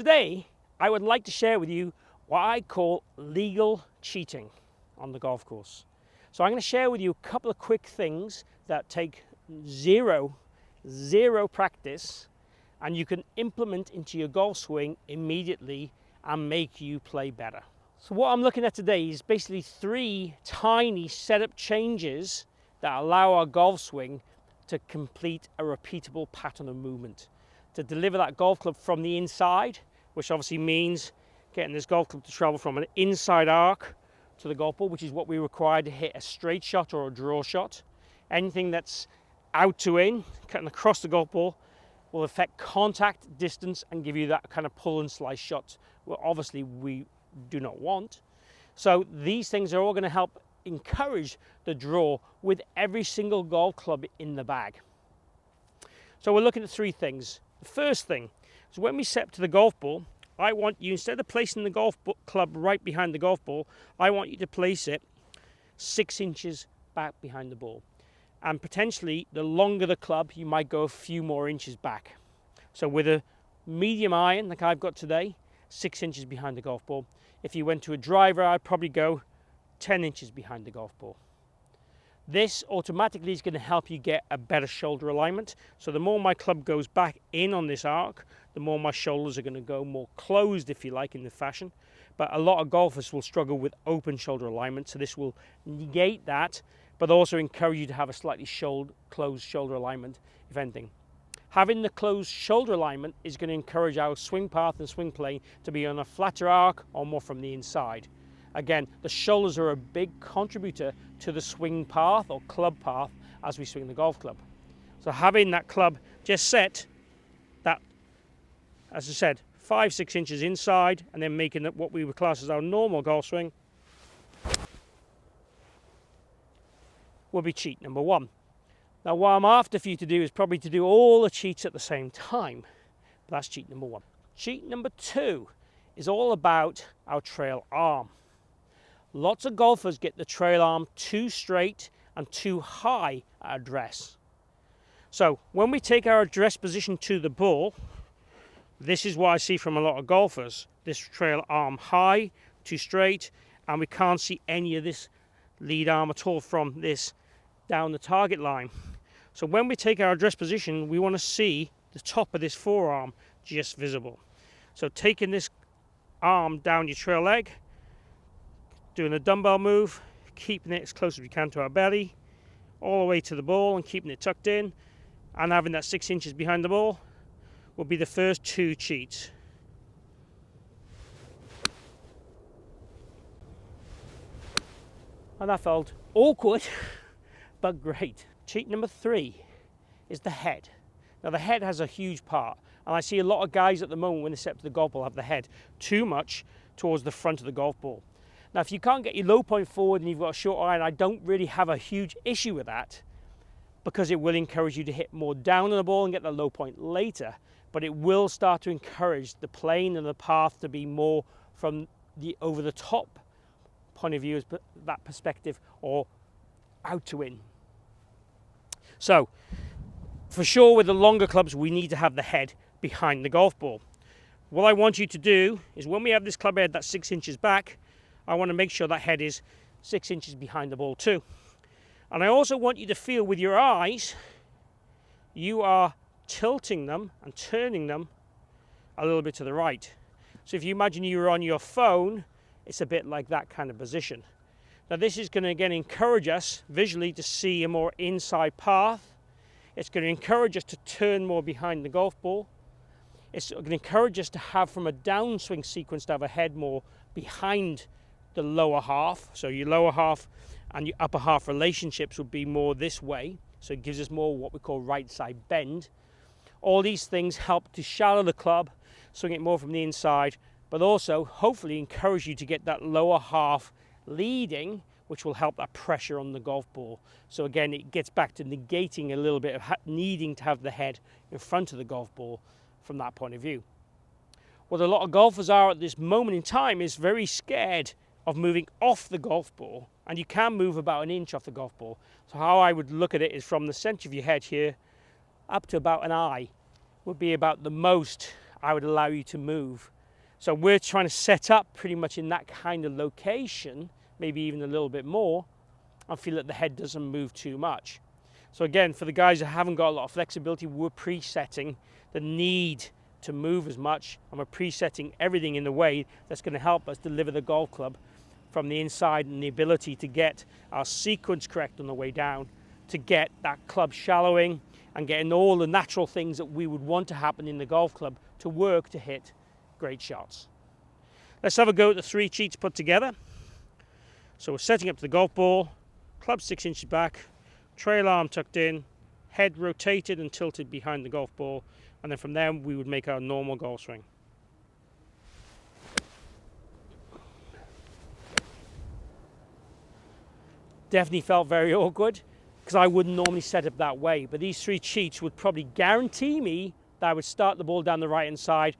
Today, I would like to share with you what I call legal cheating on the golf course. So I'm going to share with you a couple of quick things that take zero practice and you can implement into your golf swing immediately and make you play better. So what I'm looking at today is basically 3 tiny setup changes that allow our golf swing to complete a repeatable pattern of movement, to deliver that golf club from the inside, which obviously means getting this golf club to travel from an inside arc to the golf ball, which is what we require to hit a straight shot or a draw shot. Anything that's out to in, cutting across the golf ball, will affect contact, distance, and give you that kind of pull and slice shot, well, obviously we do not want. So these things are all going to help encourage the draw with every single golf club in the bag. So we're looking at 3 things. The first thing is when we set to the golf ball, I want you, instead of placing the golf club right behind the golf ball, I want you to place it 6 inches back behind the ball. And potentially, the longer the club, you might go a few more inches back. So with a medium iron, like I've got today, 6 inches behind the golf ball. If you went to a driver, I'd probably go 10 inches behind the golf ball. This automatically is going to help you get a better shoulder alignment. So the more my club goes back in on this arc, the more my shoulders are going to go more closed, if you like, in the fashion. But a lot of golfers will struggle with open shoulder alignment, so this will negate that, but also encourage you to have a slightly closed shoulder alignment, if anything. Having the closed shoulder alignment is going to encourage our swing path and swing plane to be on a flatter arc or more from the inside. Again, the shoulders are a big contributor to the swing path or club path as we swing the golf club. So having that club just set that, as I said, 5-6 inches inside, and then making it what we would class as our normal golf swing, will be cheat number 1. Now what I'm after for you to do is probably to do all the cheats at the same time. But that's cheat number 1. Cheat number 2 is all about our trail arm. Lots of golfers get the trail arm too straight and too high at address. So when we take our address position to the ball, this is what I see from a lot of golfers. This trail arm high, too straight, and we can't see any of this lead arm at all from this down the target line. So when we take our address position, we want to see the top of this forearm just visible. So taking this arm down your trail leg, doing a dumbbell move, keeping it as close as we can to our belly, all the way to the ball and keeping it tucked in, and having that 6 inches behind the ball will be the first 2 cheats. And that felt awkward, but great. Cheat number 3 is the head. Now the head has a huge part, and I see a lot of guys at the moment when they step to the golf ball have the head too much towards the front of the golf ball. Now if you can't get your low point forward and you've got a short iron, I don't really have a huge issue with that, because it will encourage you to hit more down on the ball and get the low point later, but it will start to encourage the plane and the path to be more from the over the top point of view, as that perspective, or out to in. So for sure with the longer clubs we need to have the head behind the golf ball. What I want you to do is when we have this club head that's 6 inches back, I want to make sure that head is 6 inches behind the ball too. And I also want you to feel with your eyes you are tilting them and turning them a little bit to the right. So if you imagine you were on your phone, it's a bit like that kind of position. Now this is going to again encourage us visually to see a more inside path. It's going to encourage us to turn more behind the golf ball. It's going to encourage us to have, from a downswing sequence, to have a head more behind the lower half. So your lower half and your upper half relationships would be more this way. So it gives us more what we call right side bend. All these things help to shallow the club, swing it more from the inside, but also hopefully encourage you to get that lower half leading, which will help that pressure on the golf ball. So again, it gets back to negating a little bit of needing to have the head in front of the golf ball from that point of view. What a lot of golfers are at this moment in time is very scared of moving off the golf ball, and you can move about 1 inch off the golf ball. So how I would look at it is from the center of your head here up to about an eye would be about the most I would allow you to move. So we're trying to set up pretty much in that kind of location, maybe even a little bit more, and feel that the head doesn't move too much. So again, for the guys who haven't got a lot of flexibility, we're presetting the need to move as much, and we're presetting everything in the way that's going to help us deliver the golf club from the inside, and the ability to get our sequence correct on the way down, to get that club shallowing and getting all the natural things that we would want to happen in the golf club to work to hit great shots. Let's have a go at the 3 cheats put together. So we're setting up the golf ball, club 6 inches back, trail arm tucked in, head rotated and tilted behind the golf ball, and then from there we would make our normal golf swing. Definitely felt very awkward because I wouldn't normally set up that way, but these 3 cheats would probably guarantee me that I would start the ball down the right hand side